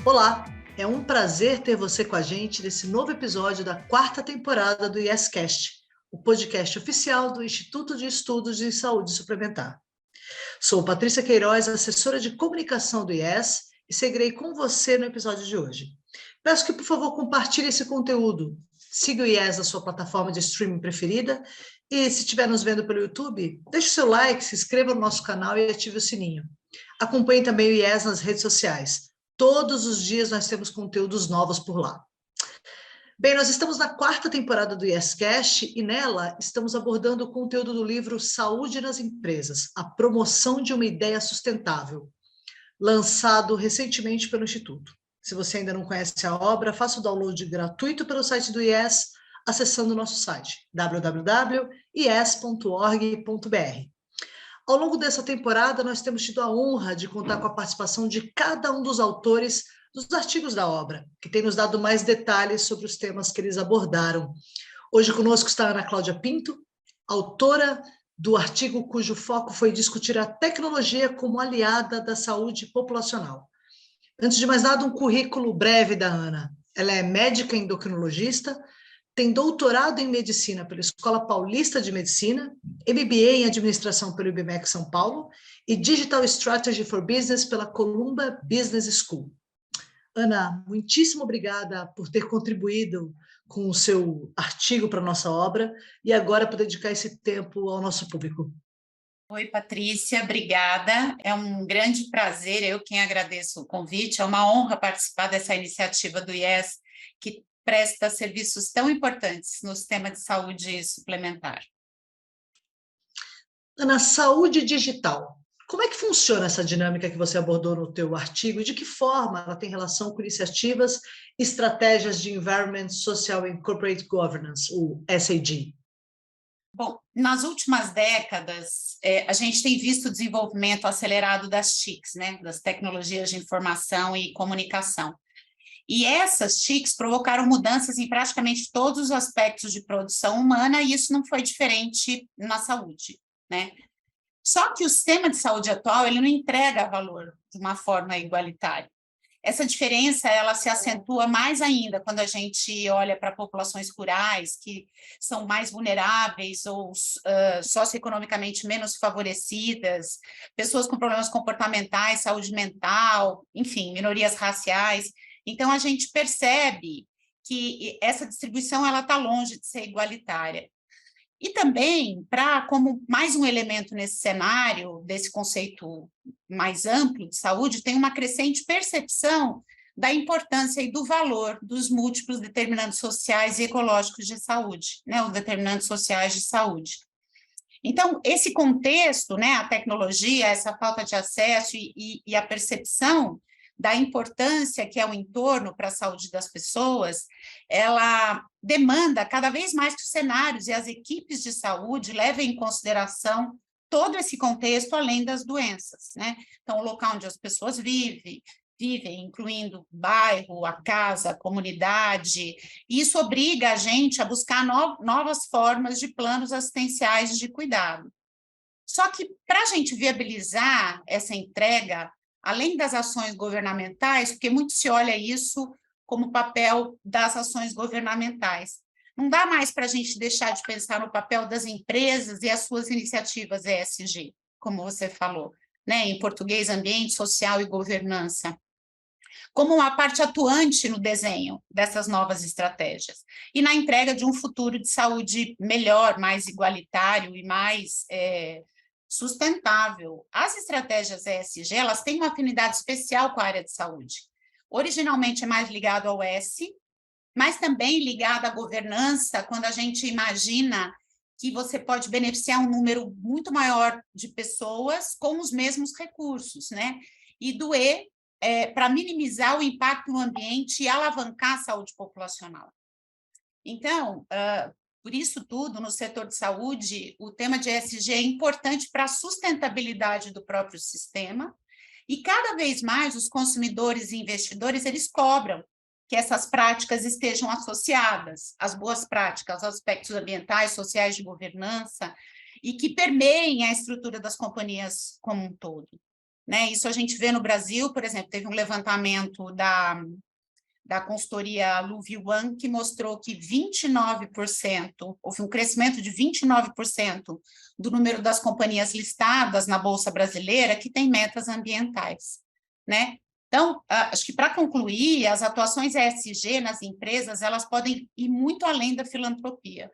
Olá, é um prazer ter você com a gente nesse novo episódio da quarta temporada do YesCast, o podcast oficial do Instituto de Estudos de Saúde Suplementar. Sou Patrícia Queiroz, assessora de comunicação do IES, e seguirei com você no episódio de hoje. Peço que, por favor, compartilhe esse conteúdo. Siga o IES na sua plataforma de streaming preferida e, se estiver nos vendo pelo YouTube, deixe o seu like, se inscreva no nosso canal e ative o sininho. Acompanhe também o IES nas redes sociais. Todos os dias nós temos conteúdos novos por lá. Bem, nós estamos na quarta temporada do YesCast e nela estamos abordando o conteúdo do livro Saúde nas Empresas, a promoção de uma ideia sustentável, lançado recentemente pelo Instituto. Se você ainda não conhece a obra, faça o download gratuito pelo site do IES, acessando o nosso site, www.ies.org.br. Ao longo dessa temporada, nós temos tido a honra de contar com a participação de cada um dos autores dos artigos da obra, que tem nos dado mais detalhes sobre os temas que eles abordaram. Hoje conosco está a Ana Cláudia Pinto, autora do artigo cujo foco foi discutir a tecnologia como aliada da saúde populacional. Antes de mais nada, um currículo breve da Ana. Ela é médica endocrinologista, tem doutorado em medicina pela Escola Paulista de Medicina, MBA em administração pelo IBMEC São Paulo e Digital Strategy for Business pela Columbia Business School. Ana, muitíssimo obrigada por ter contribuído com o seu artigo para a nossa obra e agora por dedicar esse tempo ao nosso público. Oi, Patrícia, obrigada. É um grande prazer, eu quem agradeço o convite. É uma honra participar dessa iniciativa do IES, que presta serviços tão importantes no sistema de saúde suplementar. Ana, saúde digital. Como é que funciona essa dinâmica que você abordou no teu artigo e de que forma ela tem relação com iniciativas e estratégias de Environment, Social and Corporate Governance, o SAG? Bom, nas últimas décadas, a gente tem visto o desenvolvimento acelerado das TICs, né, das tecnologias de informação e comunicação. E essas TICs provocaram mudanças em praticamente todos os aspectos de produção humana, e isso não foi diferente na saúde, né? Só que o sistema de saúde atual, ele não entrega valor de uma forma igualitária. Essa diferença, ela se acentua mais ainda quando a gente olha para populações rurais, que são mais vulneráveis ou socioeconomicamente menos favorecidas, pessoas com problemas comportamentais, saúde mental, enfim, minorias raciais. Então, a gente percebe que essa distribuição está longe de ser igualitária. E também, como mais um elemento nesse cenário, desse conceito mais amplo de saúde, tem uma crescente percepção da importância e do valor dos múltiplos determinantes sociais e ecológicos de saúde, né, os determinantes sociais de saúde. Então, esse contexto, né, a tecnologia, essa falta de acesso e a percepção da importância que é o entorno para a saúde das pessoas, ela demanda cada vez mais que os cenários e as equipes de saúde levem em consideração todo esse contexto, além das doenças, né? Então, o local onde as pessoas vivem, incluindo o bairro, a casa, a comunidade, e isso obriga a gente a buscar novas formas de planos assistenciais de cuidado. Só que, para a gente viabilizar essa entrega, além das ações governamentais, porque muito se olha isso como papel das ações governamentais, não dá mais para a gente deixar de pensar no papel das empresas e as suas iniciativas ESG, como você falou, né? Em português, ambiente, social e governança, como uma parte atuante no desenho dessas novas estratégias e na entrega de um futuro de saúde melhor, mais igualitário e mais sustentável. As estratégias ESG, elas têm uma afinidade especial com a área de saúde. Originalmente é mais ligado ao S, mas também ligado à governança, quando a gente imagina que você pode beneficiar um número muito maior de pessoas com os mesmos recursos, né? E do E, para minimizar o impacto no ambiente e alavancar a saúde populacional. Então, por isso tudo, no setor de saúde, o tema de ESG é importante para a sustentabilidade do próprio sistema e cada vez mais os consumidores e investidores, eles cobram que essas práticas estejam associadas às boas práticas, aos aspectos ambientais, sociais, de governança e que permeiem a estrutura das companhias como um todo. né? Isso a gente vê no Brasil, por exemplo, teve um levantamento da consultoria Luviwan, que mostrou que 29%, houve um crescimento de 29% do número das companhias listadas na Bolsa Brasileira que tem metas ambientais, né? Então, acho que para concluir, as atuações ESG nas empresas, elas podem ir muito além da filantropia,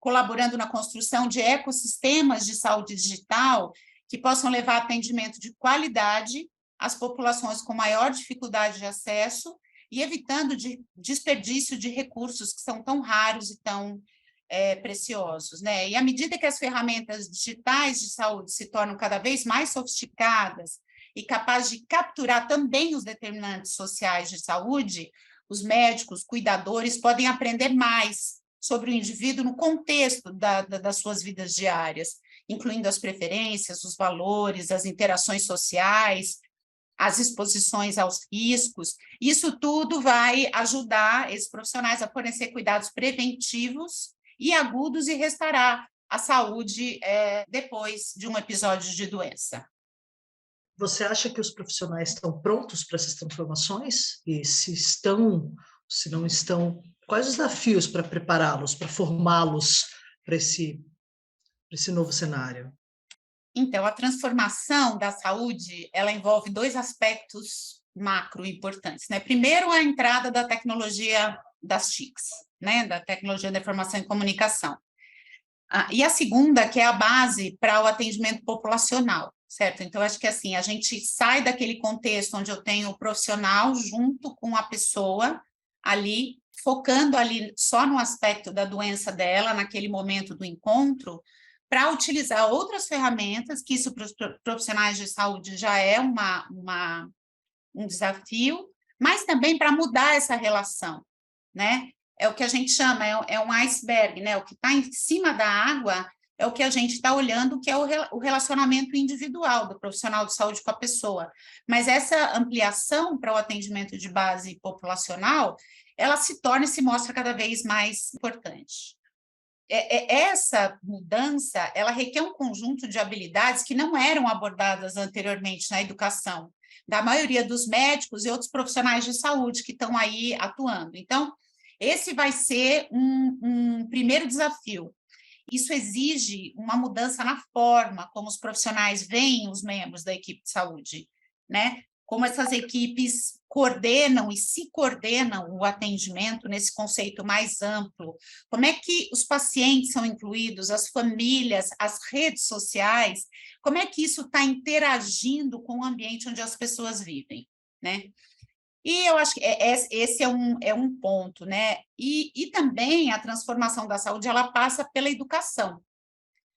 colaborando na construção de ecossistemas de saúde digital que possam levar atendimento de qualidade às populações com maior dificuldade de acesso e evitando desperdício de recursos que são tão raros e tão preciosos, né? E à medida que as ferramentas digitais de saúde se tornam cada vez mais sofisticadas e capazes de capturar também os determinantes sociais de saúde, os médicos, cuidadores podem aprender mais sobre o indivíduo no contexto das suas vidas diárias, incluindo as preferências, os valores, as interações sociais, as exposições aos riscos. Isso tudo vai ajudar esses profissionais a fornecer cuidados preventivos e agudos e restaurar a saúde depois de um episódio de doença. Você acha que os profissionais estão prontos para essas transformações? E se estão, se não estão, quais os desafios para prepará-los, para formá-los para esse novo cenário? Então, a transformação da saúde, ela envolve dois aspectos macro importantes, né? Primeiro, a entrada da tecnologia das TICs, né? Da tecnologia da informação e comunicação. E a segunda, que é a base para o atendimento populacional, certo? Então, acho que assim, a gente sai daquele contexto onde eu tenho o profissional junto com a pessoa ali, focando ali só no aspecto da doença dela, naquele momento do encontro, para utilizar outras ferramentas, que isso para os profissionais de saúde já é um desafio, mas também para mudar essa relação, né? É o que a gente chama, é um iceberg, né? O que está em cima da água é o que a gente está olhando, que é o relacionamento individual do profissional de saúde com a pessoa. Mas essa ampliação para o atendimento de base populacional, ela se torna e se mostra cada vez mais importante. Essa mudança, ela requer um conjunto de habilidades que não eram abordadas anteriormente na educação, da maioria dos médicos e outros profissionais de saúde que estão aí atuando. Então, esse vai ser um primeiro desafio. Isso exige uma mudança na forma como os profissionais veem os membros da equipe de saúde, né? Como essas equipes coordenam e se coordenam o atendimento nesse conceito mais amplo, como é que os pacientes são incluídos, as famílias, as redes sociais, como é que isso está interagindo com o ambiente onde as pessoas vivem, né? E eu acho que esse é um ponto, né? E também a transformação da saúde, ela passa pela educação,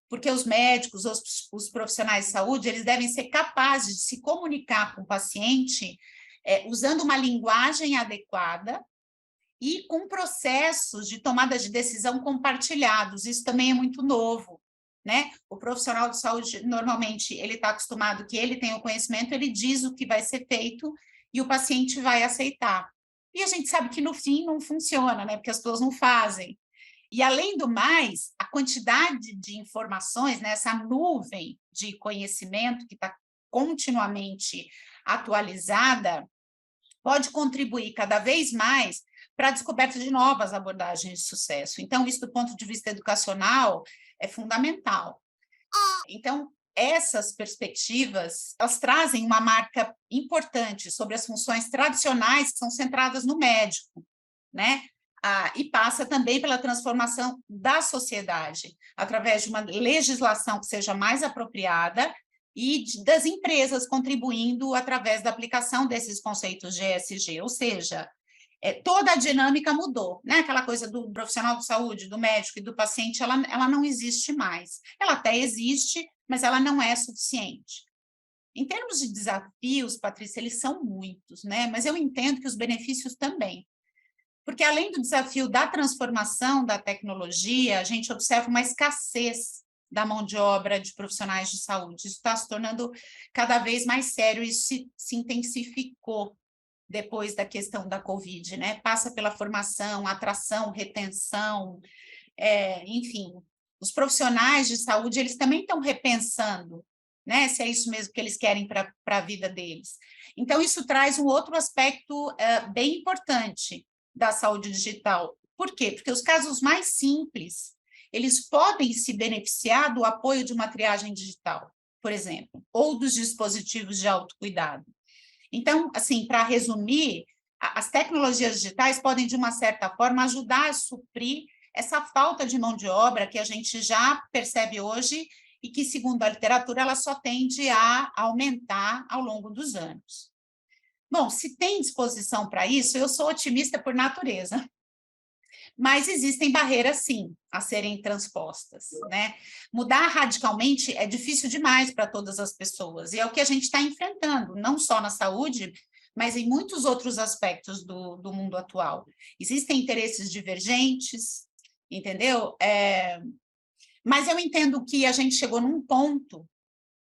porque os médicos, os profissionais de saúde, eles devem ser capazes de se comunicar com o paciente usando uma linguagem adequada e com processos de tomada de decisão compartilhados. Isso também é muito novo, né? O profissional de saúde, normalmente, ele está acostumado que ele tem o conhecimento, ele diz o que vai ser feito e o paciente vai aceitar. E a gente sabe que, no fim, não funciona, né? Porque as pessoas não fazem. E, além do mais, a quantidade de informações, né, essa nuvem de conhecimento que está continuamente atualizada, pode contribuir cada vez mais para a descoberta de novas abordagens de sucesso. Então, isso, do ponto de vista educacional, é fundamental. Então, essas perspectivas, elas trazem uma marca importante sobre as funções tradicionais que são centradas no médico, né? E passa também pela transformação da sociedade, através de uma legislação que seja mais apropriada e das empresas contribuindo através da aplicação desses conceitos de ESG, ou seja, toda a dinâmica mudou, né? Aquela coisa do profissional de saúde, do médico e do paciente, ela não existe mais. Ela até existe, mas ela não é suficiente. Em termos de desafios, Patrícia, eles são muitos, né? Mas eu entendo que os benefícios também. Porque, além do desafio da transformação da tecnologia, a gente observa uma escassez da mão de obra de profissionais de saúde. Isso está se tornando cada vez mais sério, isso se intensificou depois da questão da Covid, né? Passa pela formação, atração, retenção, enfim. Os profissionais de saúde, eles também estão repensando né? Se é isso mesmo que eles querem para a vida deles. Então, isso traz um outro aspecto bem importante da saúde digital. Por quê? Porque os casos mais simples, eles podem se beneficiar do apoio de uma triagem digital, por exemplo, ou dos dispositivos de autocuidado. Então, assim, para resumir, as tecnologias digitais podem, de uma certa forma, ajudar a suprir essa falta de mão de obra que a gente já percebe hoje e que, segundo a literatura, ela só tende a aumentar ao longo dos anos. Bom, se tem disposição para isso, eu sou otimista por natureza. Mas existem barreiras, sim, a serem transpostas, né? Mudar radicalmente é difícil demais para todas as pessoas, e é o que a gente está enfrentando, não só na saúde, mas em muitos outros aspectos do mundo atual. Existem interesses divergentes, entendeu? Mas eu entendo que a gente chegou num ponto,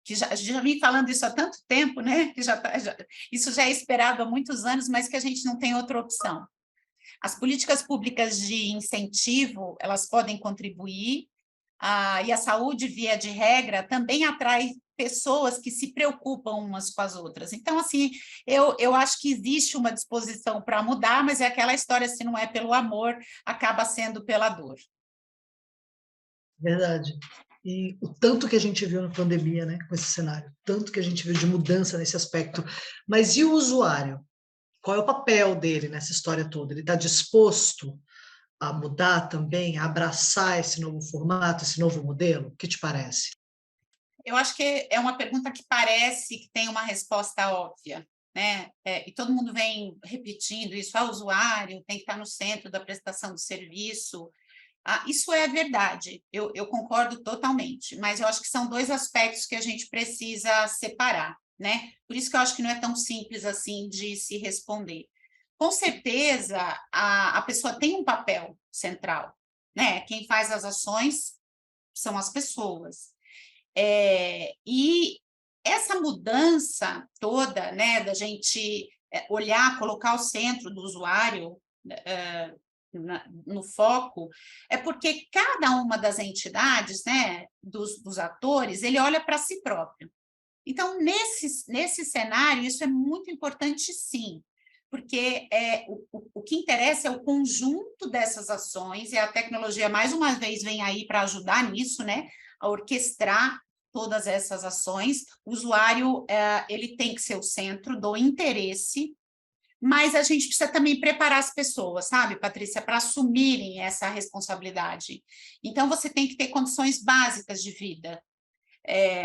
que já vim falando isso há tanto tempo, né? Que isso já é esperado há muitos anos, mas que a gente não tem outra opção. As políticas públicas de incentivo, elas podem contribuir, e a saúde, via de regra, também atrai pessoas que se preocupam umas com as outras. Então, assim, eu acho que existe uma disposição para mudar, mas é aquela história, se não é pelo amor, acaba sendo pela dor. Verdade. E o tanto que a gente viu na pandemia, né, com esse cenário, tanto que a gente viu de mudança nesse aspecto. Mas e o usuário? Qual é o papel dele nessa história toda? Ele está disposto a mudar também, a abraçar esse novo formato, esse novo modelo? O que te parece? Eu acho que é uma pergunta que parece que tem uma resposta óbvia, né? E todo mundo vem repetindo isso, o usuário tem que estar no centro da prestação do serviço. Isso é verdade, eu concordo totalmente, mas eu acho que são dois aspectos que a gente precisa separar, né? Por isso que eu acho que não é tão simples assim de se responder. Com certeza, a pessoa tem um papel central, né? Quem faz as ações são as pessoas. E essa mudança toda, né, da gente olhar, colocar o centro do usuário no foco, é porque cada uma das entidades, né, dos atores, ele olha para si próprio. Então, nesse cenário, isso é muito importante, sim, porque o que interessa é o conjunto dessas ações, e a tecnologia, mais uma vez, vem aí para ajudar nisso, né, a orquestrar todas essas ações. O usuário, ele tem que ser o centro do interesse, mas a gente precisa também preparar as pessoas, sabe, Patrícia, para assumirem essa responsabilidade. Então, você tem que ter condições básicas de vida,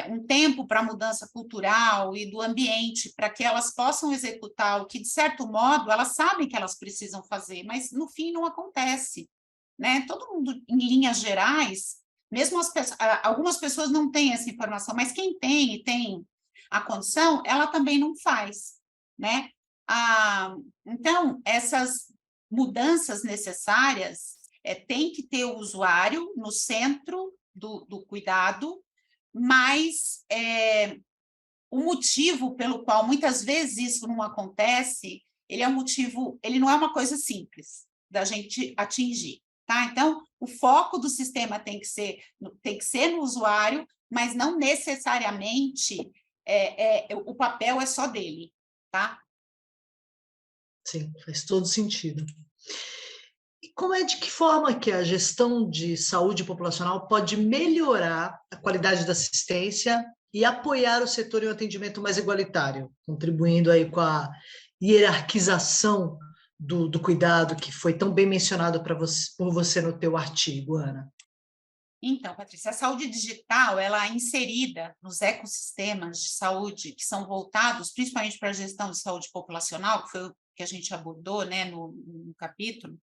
um tempo para a mudança cultural e do ambiente, para que elas possam executar o que, de certo modo, elas sabem que elas precisam fazer, mas, no fim, não acontece, né? Todo mundo, em linhas gerais, mesmo algumas pessoas não têm essa informação, mas quem tem e tem a condição, ela também não faz, né? Então, essas mudanças necessárias tem que ter o usuário no centro do cuidado, mas o motivo pelo qual muitas vezes isso não acontece, ele não é uma coisa simples da gente atingir, tá? Então, o foco do sistema tem que ser no usuário, mas não necessariamente o papel é só dele, tá? Sim, faz todo sentido. E de que forma que a gestão de saúde populacional pode melhorar a qualidade da assistência e apoiar o setor em um atendimento mais igualitário, contribuindo aí com a hierarquização do cuidado que foi tão bem mencionado por você no teu artigo, Ana? Então, Patrícia, a saúde digital, ela é inserida nos ecossistemas de saúde que são voltados principalmente para a gestão de saúde populacional, que foi o que a gente abordou, né, no capítulo.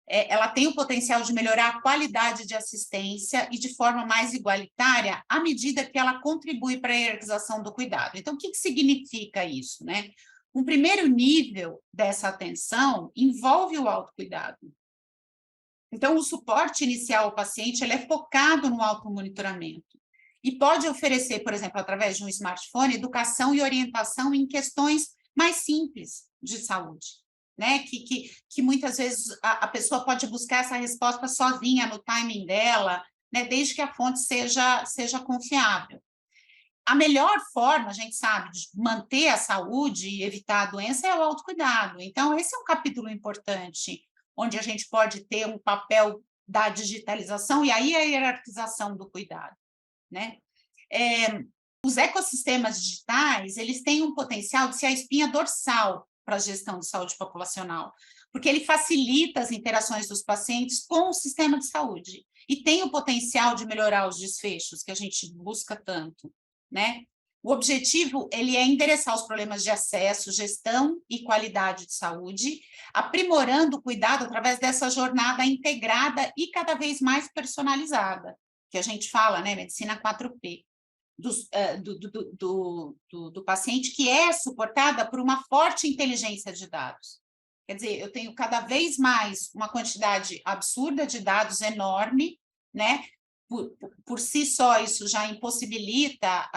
Ela tem o potencial de melhorar a qualidade de assistência e de forma mais igualitária à medida que ela contribui para a hierarquização do cuidado. Então, o que significa isso, né? Um primeiro nível dessa atenção envolve o autocuidado. Então, o suporte inicial ao paciente ele é focado no automonitoramento e pode oferecer, por exemplo, através de um smartphone, educação e orientação em questões mais simples de saúde, né? Que muitas vezes a pessoa pode buscar essa resposta sozinha no timing dela, né? Desde que a fonte seja confiável. a melhor forma, a gente sabe, de manter a saúde e evitar a doença é o autocuidado. Então, esse é um capítulo importante, onde a gente pode ter um papel da digitalização e aí a hierarquização do cuidado, né? Os ecossistemas digitais, eles têm um potencial de ser a espinha dorsal para a gestão de saúde populacional, porque ele facilita as interações dos pacientes com o sistema de saúde e tem o potencial de melhorar os desfechos que a gente busca tanto, né? O objetivo, ele é endereçar os problemas de acesso, gestão e qualidade de saúde, aprimorando o cuidado através dessa jornada integrada e cada vez mais personalizada, que a gente fala, né, medicina 4P. Do paciente, que é suportada por uma forte inteligência de dados. Quer dizer, eu tenho cada vez mais uma quantidade absurda de dados enorme, né? Por si só, isso já impossibilita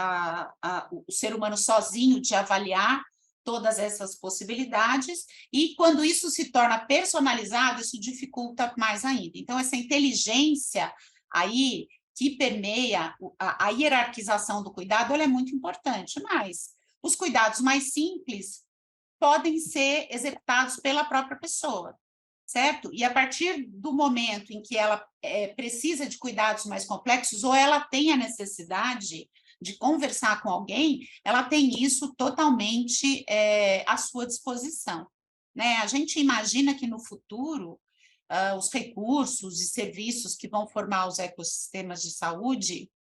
o ser humano sozinho de avaliar todas essas possibilidades, e quando isso se torna personalizado, isso dificulta mais ainda. Então, essa inteligência aí que permeia a hierarquização do cuidado, ela é muito importante, mas os cuidados mais simples podem ser executados pela própria pessoa, certo? E a partir do momento em que ela precisa de cuidados mais complexos, ou ela tem a necessidade de conversar com alguém, ela tem isso totalmente à sua disposição, né? A gente imagina que no futuro os recursos e serviços que vão formar os ecossistemas de saúde,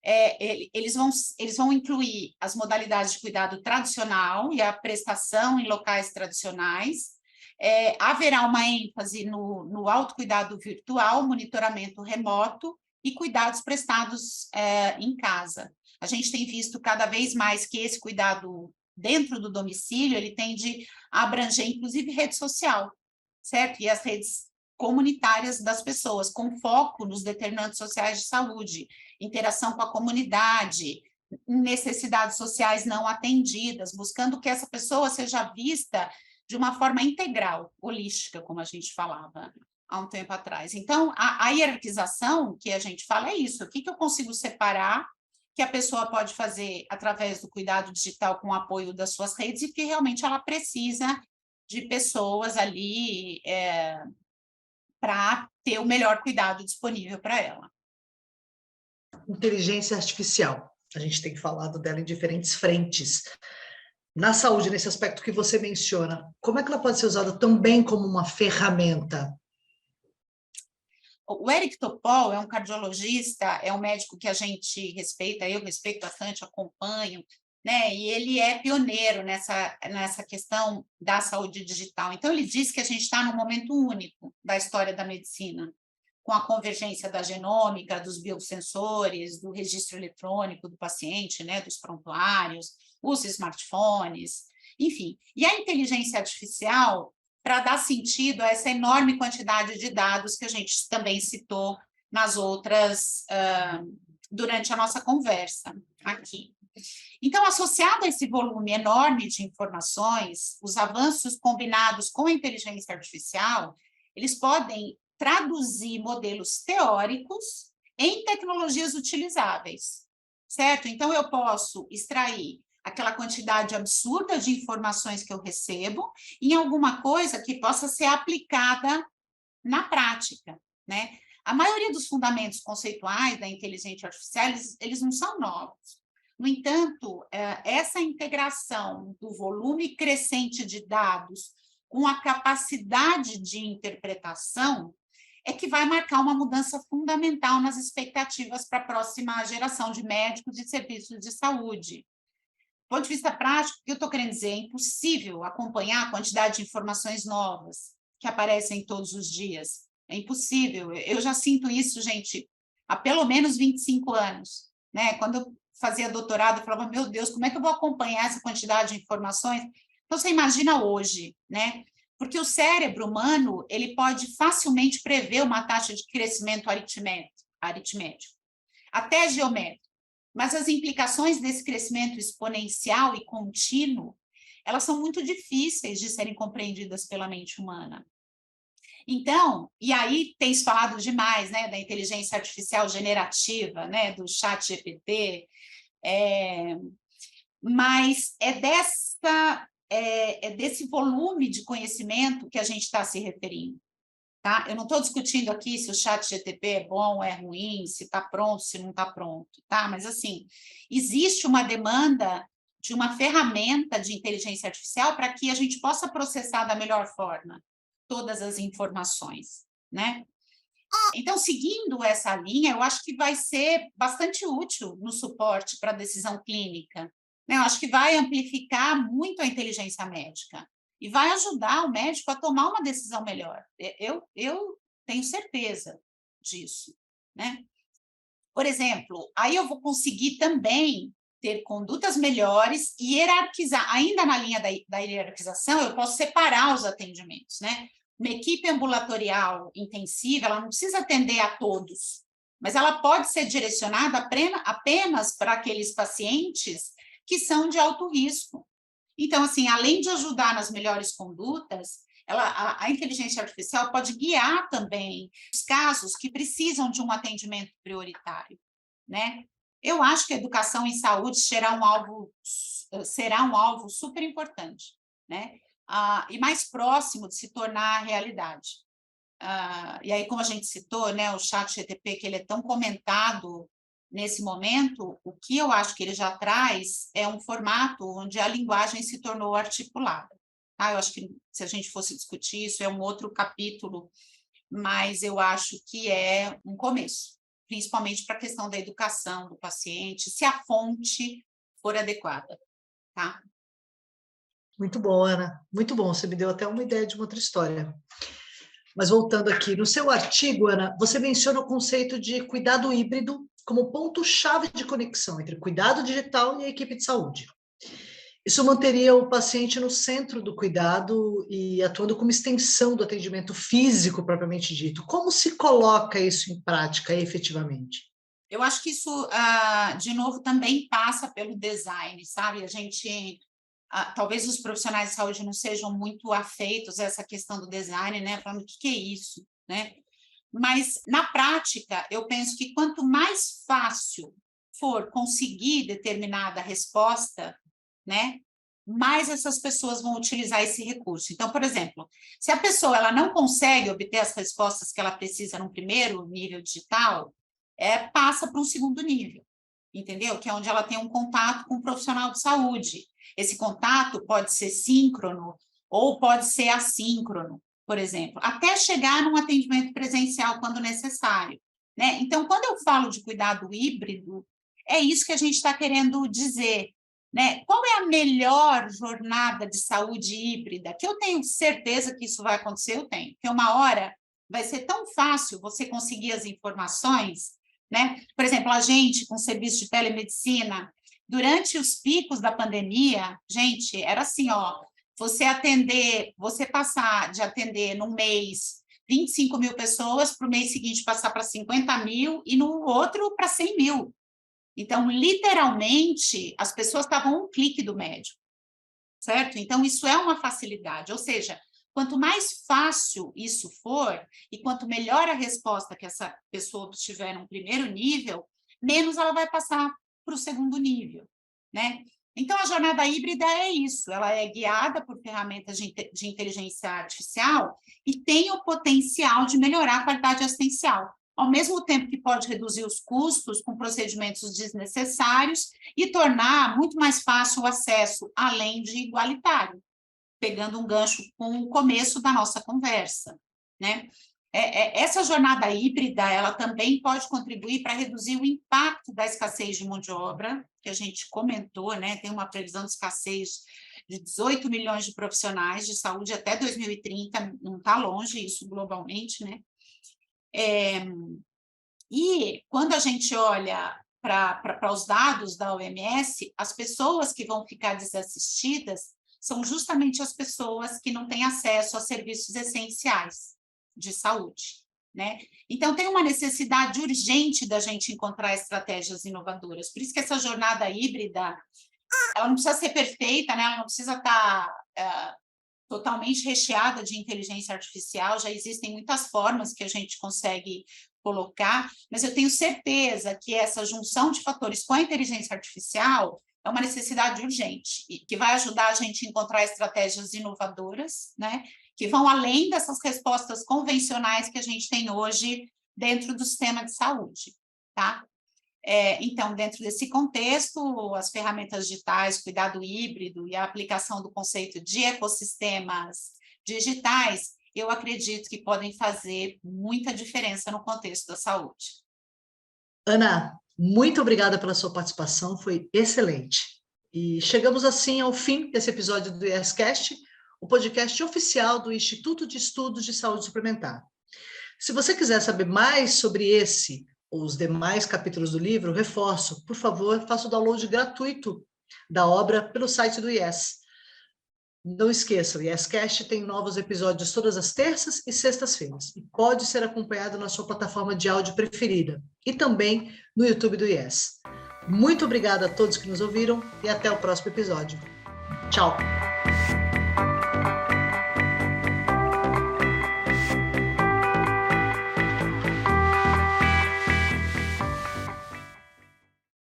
eles vão incluir as modalidades de cuidado tradicional e a prestação em locais tradicionais. Haverá uma ênfase no autocuidado virtual, monitoramento remoto e cuidados prestados em casa. A gente tem visto cada vez mais que esse cuidado dentro do domicílio, ele tende a abranger, inclusive, rede social, certo? E as redes comunitárias das pessoas, com foco nos determinantes sociais de saúde, interação com a comunidade, necessidades sociais não atendidas, buscando que essa pessoa seja vista de uma forma integral, holística, como a gente falava há um tempo atrás. Então, a hierarquização que a gente fala é isso, o que eu consigo separar que a pessoa pode fazer através do cuidado digital com o apoio das suas redes e que realmente ela precisa de pessoas ali para ter o melhor cuidado disponível para ela. Inteligência artificial. A gente tem falado dela em diferentes frentes. Na saúde, nesse aspecto que você menciona, como é que ela pode ser usada também como uma ferramenta? O Eric Topol é um cardiologista, é um médico que a gente respeita, eu respeito bastante, acompanho, né? E ele é pioneiro nessa questão da saúde digital. Então, ele diz que a gente está num momento único da história da medicina, com a convergência da genômica, dos biosensores, do registro eletrônico do paciente, né? Dos prontuários, os smartphones, enfim. E a inteligência artificial, para dar sentido a essa enorme quantidade de dados que a gente também citou nas outras, durante a nossa conversa aqui. Então, associado a esse volume enorme de informações, os avanços combinados com a inteligência artificial, eles podem traduzir modelos teóricos em tecnologias utilizáveis, certo? Então, eu posso extrair aquela quantidade absurda de informações que eu recebo em alguma coisa que possa ser aplicada na prática, né? A maioria dos fundamentos conceituais da inteligência artificial, eles não são novos. No entanto, essa integração do volume crescente de dados com a capacidade de interpretação é que vai marcar uma mudança fundamental nas expectativas para a próxima geração de médicos e serviços de saúde. Do ponto de vista prático, o que eu estou querendo dizer? É impossível acompanhar a quantidade de informações novas que aparecem todos os dias. É impossível. Eu já sinto isso, gente, há pelo menos 25 anos. Né? Quando eu fazia doutorado, eu falava, meu Deus, como é que eu vou acompanhar essa quantidade de informações? Então, você imagina hoje, né? Porque o cérebro humano, ele pode facilmente prever uma taxa de crescimento aritmético, até geométrico. Mas as implicações desse crescimento exponencial e contínuo, elas são muito difíceis de serem compreendidas pela mente humana. Então, e aí tem se falado demais, né, da inteligência artificial generativa, né, do chat GPT, Mas é desse volume de conhecimento que a gente está se referindo. Tá? Eu não estou discutindo aqui se o ChatGPT é bom, é ruim, se está pronto, se não está pronto, tá? Mas, assim, existe uma demanda de uma ferramenta de inteligência artificial para que a gente possa processar da melhor forma todas as informações, né? Então, seguindo essa linha, eu acho que vai ser bastante útil no suporte para a decisão clínica, né? Eu acho que vai amplificar muito a inteligência médica e vai ajudar o médico a tomar uma decisão melhor. Eu tenho certeza disso, né? Por exemplo, aí eu vou conseguir também ter condutas melhores e hierarquizar. Ainda na linha da hierarquização, eu posso separar os atendimentos, né? Uma equipe ambulatorial intensiva, ela não precisa atender a todos, mas ela pode ser direcionada apenas para aqueles pacientes que são de alto risco. Então, assim, além de ajudar nas melhores condutas, a inteligência artificial pode guiar também os casos que precisam de um atendimento prioritário, né? Eu acho que a educação em saúde será um alvo super importante, né? E mais próximo de se tornar realidade. E aí, como a gente citou, né, o ChatGPT, que ele é tão comentado nesse momento, o que eu acho que ele já traz é um formato onde a linguagem se tornou articulada. Tá? Eu acho que se a gente fosse discutir isso, é um outro capítulo, mas eu acho que é um começo, principalmente para a questão da educação do paciente, se a fonte for adequada. Tá? Muito bom, Ana. Muito bom. Você me deu até uma ideia de uma outra história. Mas voltando aqui, no seu artigo, Ana, você menciona o conceito de cuidado híbrido como ponto-chave de conexão entre cuidado digital e a equipe de saúde. Isso manteria o paciente no centro do cuidado e atuando como extensão do atendimento físico propriamente dito. Como se coloca isso em prática efetivamente? Eu acho que isso, de novo, também passa pelo design, sabe? Talvez os profissionais de saúde não sejam muito afeitos a essa questão do design, né? Falando o que é isso, né? Mas, na prática, eu penso que quanto mais fácil for conseguir determinada resposta, né, mais essas pessoas vão utilizar esse recurso. Então, por exemplo, se a pessoa ela não consegue obter as respostas que ela precisa no primeiro nível digital, passa para um segundo nível, entendeu? Que é onde ela tem um contato com um profissional de saúde. Esse contato pode ser síncrono ou pode ser assíncrono, por exemplo, até chegar num atendimento presencial quando necessário, né? Então, quando eu falo de cuidado híbrido, é isso que a gente está querendo dizer, né? Qual é a melhor jornada de saúde híbrida? Que eu tenho certeza que isso vai acontecer, eu tenho. Porque uma hora vai ser tão fácil você conseguir as informações, né? Por exemplo, a gente com serviço de telemedicina, durante os picos da pandemia, gente, era assim, ó, você passar de atender num mês 25 mil pessoas, para o mês seguinte passar para 50 mil e no outro para 100 mil. Então, literalmente, as pessoas estavam a um clique do médico, certo? Então, isso é uma facilidade, ou seja, quanto mais fácil isso for e quanto melhor a resposta que essa pessoa obtiver no primeiro nível, menos ela vai passar para o segundo nível, né? Então, a jornada híbrida é isso, ela é guiada por ferramentas de inteligência artificial e tem o potencial de melhorar a qualidade assistencial, ao mesmo tempo que pode reduzir os custos com procedimentos desnecessários e tornar muito mais fácil o acesso, além de igualitário, pegando um gancho com o começo da nossa conversa, né? Essa jornada híbrida, ela também pode contribuir para reduzir o impacto da escassez de mão de obra, que a gente comentou, né? Tem uma previsão de escassez de 18 milhões de profissionais de saúde até 2030, não está longe isso globalmente, né? E quando a gente olha para os dados da OMS, as pessoas que vão ficar desassistidas são justamente as pessoas que não têm acesso a serviços essenciais de saúde, né? Então, tem uma necessidade urgente da gente encontrar estratégias inovadoras. Por isso que essa jornada híbrida, ela não precisa ser perfeita, né? Ela não precisa estar totalmente recheada de inteligência artificial, já existem muitas formas que a gente consegue colocar, mas eu tenho certeza que essa junção de fatores com a inteligência artificial é uma necessidade urgente, e que vai ajudar a gente a encontrar estratégias inovadoras, né, que vão além dessas respostas convencionais que a gente tem hoje dentro do sistema de saúde, tá? Então, dentro desse contexto, as ferramentas digitais, cuidado híbrido e a aplicação do conceito de ecossistemas digitais, eu acredito que podem fazer muita diferença no contexto da saúde. Ana, muito obrigada pela sua participação, foi excelente. E chegamos assim ao fim desse episódio do YesCast, o podcast oficial do Instituto de Estudos de Saúde Suplementar. Se você quiser saber mais sobre esse ou os demais capítulos do livro, reforço, por favor, faça o download gratuito da obra pelo site do IES. Não esqueça, o YesCast tem novos episódios todas as terças e sextas-feiras, e pode ser acompanhado na sua plataforma de áudio preferida, e também no YouTube do IES. Muito obrigada a todos que nos ouviram, e até o próximo episódio. Tchau!